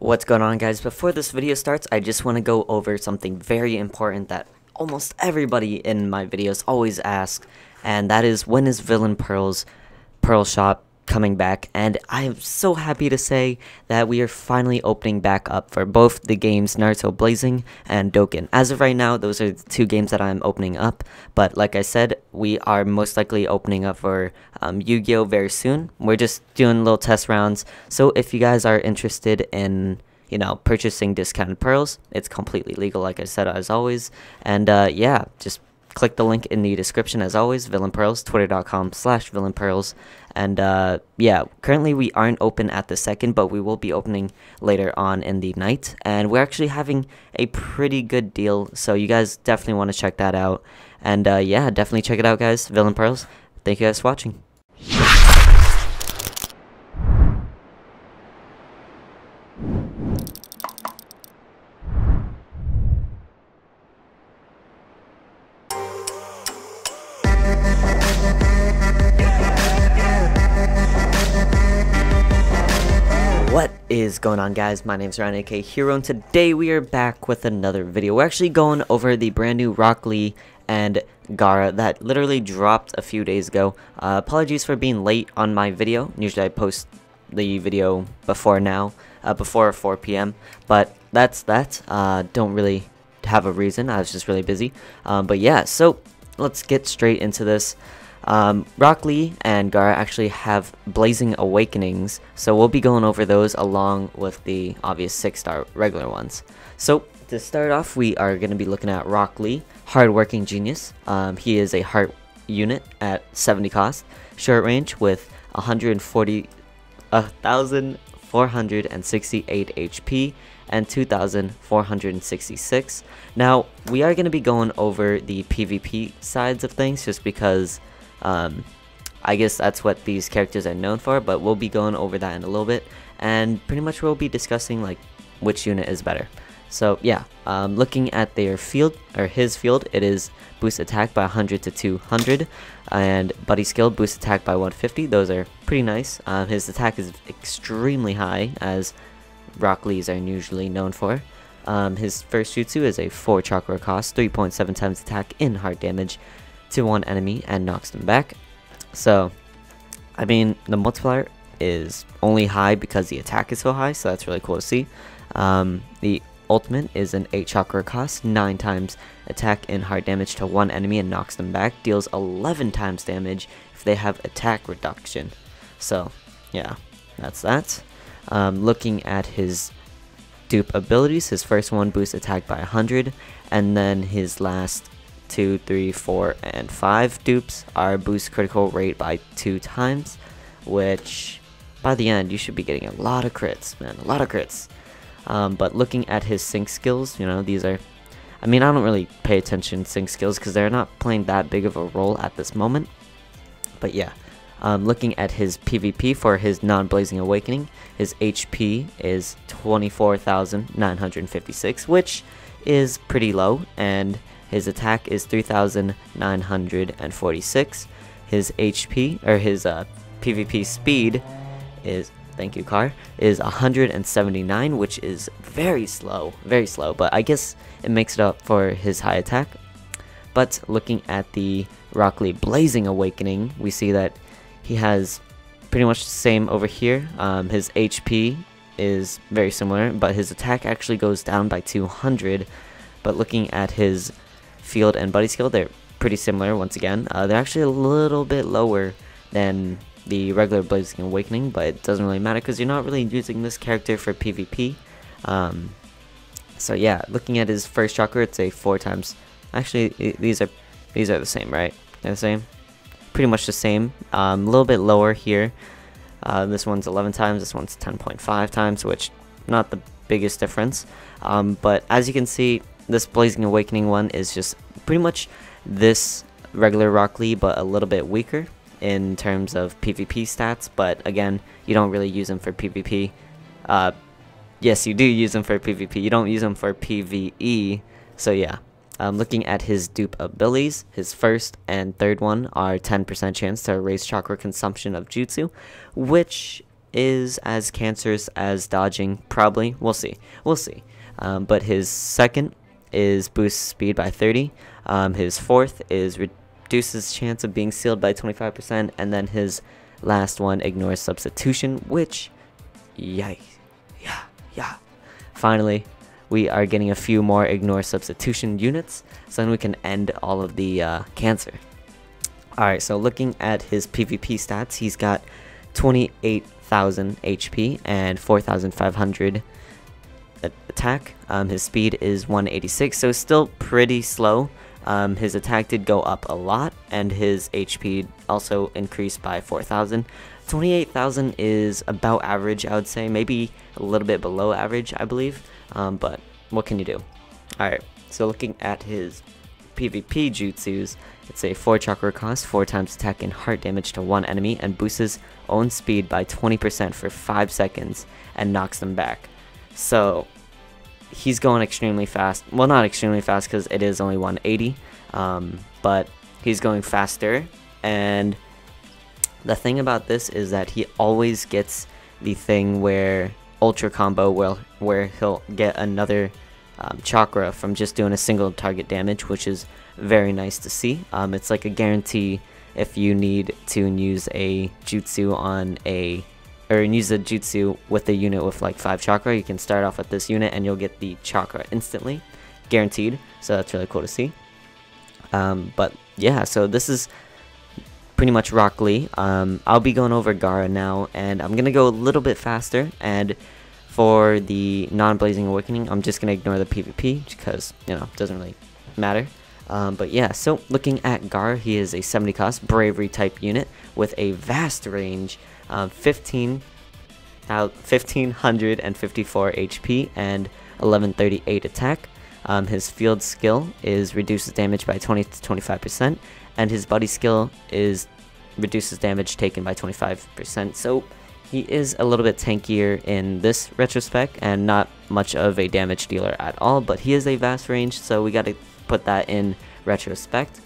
What's going on, guys? Before this video starts, I just want to go over something very important that almost everybody in my videos always asks, and that is, when is Villain Pearl's Pearl Shop coming back? And I am so happy to say that we are finally opening back up for both the games Naruto Blazing and Dokkan. As of right now, those are the two games that I'm opening up, but like I said, we are most likely opening up for Yu-Gi-Oh! Very soon. We're just doing little test rounds, so if you guys are interested in purchasing discounted pearls, it's completely legal, like I said, as always. And yeah, just click the link in the description as always, Villain Pearls, twitter.com/Villain Pearls. And yeah, currently we aren't open at the second, but we will be opening later on in the night, and we're actually having a pretty good deal, so you guys definitely want to check that out. And yeah, definitely check it out, guys. Villain Pearls. Thank you guys for watching. What is going on, guys? My name is Ryan, aka Hero, and today we are back with another video. We're actually going over the brand new Rock Lee and Gaara that literally dropped a few days ago. Apologies for being late on my video. Usually I post the video before 4 p.m. But that's that. Don't really have a reason. I was just really busy. But yeah, so let's get straight into this. Rock Lee and Gaara actually have Blazing Awakenings, so we'll be going over those along with the obvious 6-star regular ones. So to start off, we are going to be looking at Rock Lee, Hardworking Genius. He is a heart unit at 70 cost, short range with 1,468 HP and 2,466. Now, we are going to be going over the PvP sides of things just because I guess that's what these characters are known for, but we'll be going over that in a little bit, and pretty much we'll be discussing like which unit is better. So yeah, looking at their field, or his field, it is boost attack by 100 to 200, and buddy skill boost attack by 150. Those are pretty nice. His attack is extremely high, as Rock Lees are usually known for. His first jutsu is a 4 chakra cost, 3.7 times attack in heart damage to one enemy and knocks them back. So I mean, the multiplier is only high because the attack is so high, so that's really cool to see. The ultimate is an 8 chakra cost, 9 times attack in heart damage to one enemy and knocks them back, deals 11 times damage if they have attack reduction. So yeah, that's that. Looking at his dupe abilities, his first one boosts attack by 100, and then his last 2, 3, 4, and 5 dupes are boost critical rate by 2 times, which by the end you should be getting a lot of crits, man, a lot of crits. But looking at his sync skills, these are, I mean, I don't really pay attention to sync skills because they're not playing that big of a role at this moment. But yeah, looking at his PvP for his non-Blazing Awakening, his HP is 24,956, which is pretty low, and his attack is 3,946. His HP, or his PvP speed is, thank you Car, is 179, which is very slow, but I guess it makes it up for his high attack. But looking at the Rock Lee Blazing Awakening, we see that he has pretty much the same over here. His HP is very similar, but his attack actually goes down by 200. But looking at his field and buddy skill, they're pretty similar once again. They're actually a little bit lower than the regular Blazing Awakening, but it doesn't really matter because you're not really using this character for PvP. So yeah, looking at his first chakra, it's a 4 times. Actually, these are the same, right? They're the same, pretty much the same. A little bit lower here. This one's 11 times. This one's 10.5 times, which not the biggest difference. But as you can see, this Blazing Awakening one is just pretty much this regular Rock Lee, but a little bit weaker in terms of PvP stats. But again, you don't really use them for PvP. Yes, you do use them for PvP. You don't use them for PvE. So yeah, looking at his dupe abilities, his first and third one are 10% chance to raise chakra consumption of jutsu, which is as cancerous as dodging, probably. We'll see. We'll see. But his second is boosts speed by 30. His fourth is reduces chance of being sealed by 25%, and then his last one ignores substitution, which, yeah. Finally, we are getting a few more ignore substitution units, so then we can end all of the cancer. Alright, so looking at his PvP stats, he's got 28,000 HP and 4,500 attack. His speed is 186, so still pretty slow. His attack did go up a lot, and his HP also increased by 4,000. 28,000 is about average, I would say, maybe a little bit below average, I believe, but what can you do? Alright, so looking at his PvP jutsus, it's a 4 chakra cost, 4 times attack and heart damage to one enemy, and boosts his own speed by 20% for 5 seconds and knocks them back. So he's going extremely fast. Well, not extremely fast because it is only 180, but he's going faster. And the thing about this is that he always gets the thing where ultra combo, where he'll get another chakra from just doing a single target damage, which is very nice to see. It's like a guarantee if you need to use a jutsu on use a jutsu with a unit with like 5 chakra, you can start off with this unit and you'll get the chakra instantly, guaranteed. So that's really cool to see. But yeah, so this is pretty much Rock Lee. I'll be going over Gaara now, and I'm gonna go a little bit faster. And for the non-blazing awakening, I'm just gonna ignore the PvP because, you know, it doesn't really matter. But yeah, so looking at Gaara, he is a 70 cost bravery type unit with a vast range, 1554 HP and 1138 attack. His field skill is reduces damage by 20 to 25%, and his buddy skill is reduces damage taken by 25%. So he is a little bit tankier in this retrospect and not much of a damage dealer at all, but he is a vast range, so we got to put that in retrospect.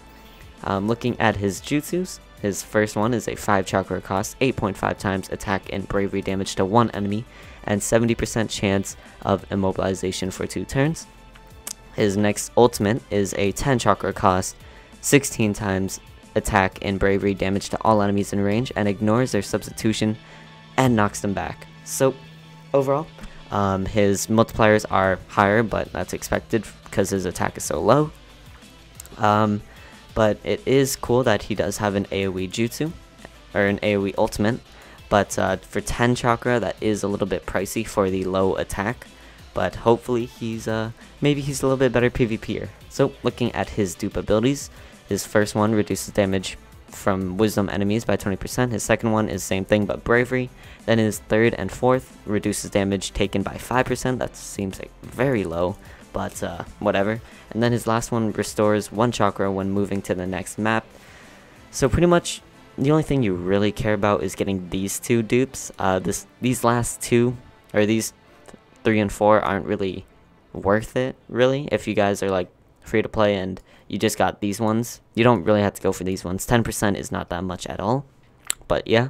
Looking at his jutsus, his first one is a 5 chakra cost, 8.5 times attack and bravery damage to one enemy, and 70% chance of immobilization for 2 turns. His next ultimate is a 10 chakra cost, 16 times attack and bravery damage to all enemies in range, and ignores their substitution and knocks them back. So overall, his multipliers are higher, but that's expected because his attack is so low. But it is cool that he does have an AoE jutsu, or an AoE ultimate, but for 10 chakra, that is a little bit pricey for the low attack, but hopefully he's, maybe he's a little bit better PvPer. So looking at his dupe abilities, his first one reduces damage from wisdom enemies by 20%, his second one is same thing but bravery, then his third and fourth reduces damage taken by 5%, that seems like very low, but whatever. And then his last one restores 1 chakra when moving to the next map. So pretty much the only thing you really care about is getting these 2 dupes. These last 2, or these 3 and 4, aren't really worth it, really. If you guys are like free to play and you just got these ones, you don't really have to go for these ones. 10% is not that much at all. But yeah.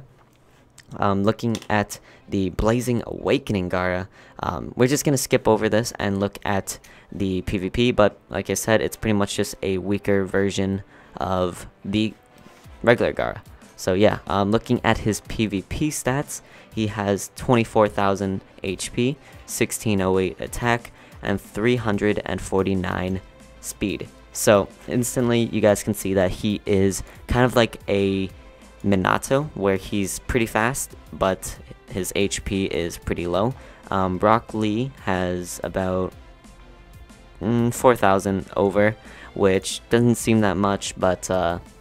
Looking at the Blazing Awakening Gaara, we're just going to skip over this and look at the PvP, but like I said, it's pretty much just a weaker version of the regular Gaara. So yeah, looking at his PvP stats, he has 24,000 HP, 1608 attack, and 349 speed. So instantly you guys can see that he is kind of like a Minato, where he's pretty fast, but his HP is pretty low. Rock Lee has about 4,000 over, which doesn't seem that much, but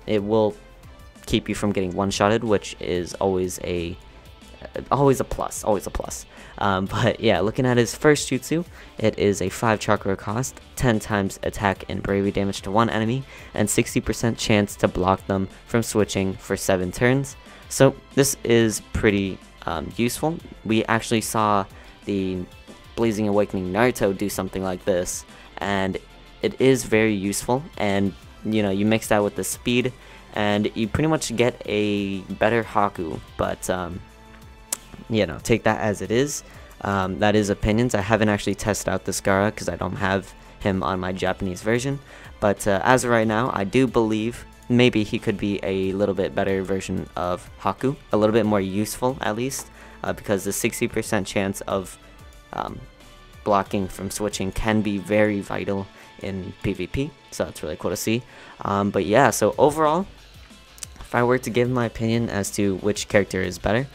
it will keep you from getting one-shotted, which is always a plus, always a plus. But yeah, looking at his first jutsu, it is a 5 chakra cost, 10 times attack and bravery damage to one enemy, and 60% chance to block them from switching for 7 turns. So this is pretty useful. We actually saw the Blazing Awakening Naruto do something like this, and it is very useful. And you know, you mix that with the speed, and you pretty much get a better Haku. But you know, take that as it is. That is opinions. I haven't actually tested out this Gaara because I don't have him on my Japanese version. But as of right now, I do believe maybe he could be a little bit better version of Haku, a little bit more useful at least, because the 60% chance of blocking from switching can be very vital in PvP, so that's really cool to see. But yeah, so overall, if I were to give my opinion as to which character is better,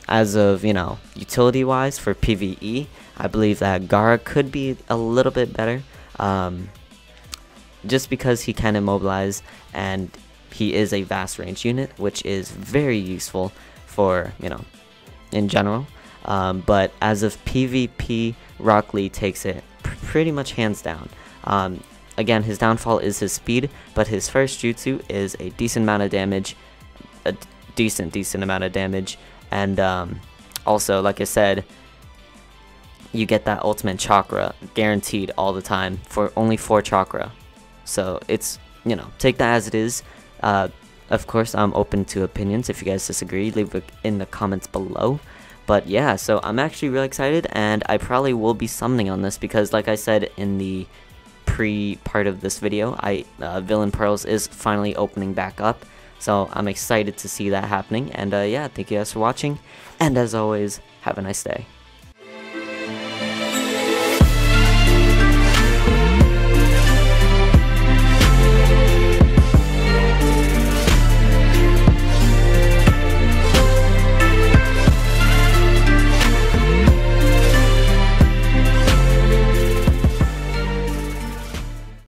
as of, you know, utility wise for PvE, I believe that Gaara could be a little bit better, just because he can immobilize and he is a vast range unit, which is very useful for, you know, in general. But as of PvP, Rock Lee takes it pretty much hands down. Again, his downfall is his speed, but his first jutsu is a decent amount of damage, a decent amount of damage, and also, like I said, you get that ultimate chakra guaranteed all the time for only 4 chakra. So it's, you know, take that as it is. Of course, I'm open to opinions. If you guys disagree, leave it in the comments below. But yeah, so I'm actually really excited, and I probably will be summoning on this because, like I said in the pre-part of this video, Villain Pearls is finally opening back up. So I'm excited to see that happening. And yeah, thank you guys for watching. And as always, have a nice day.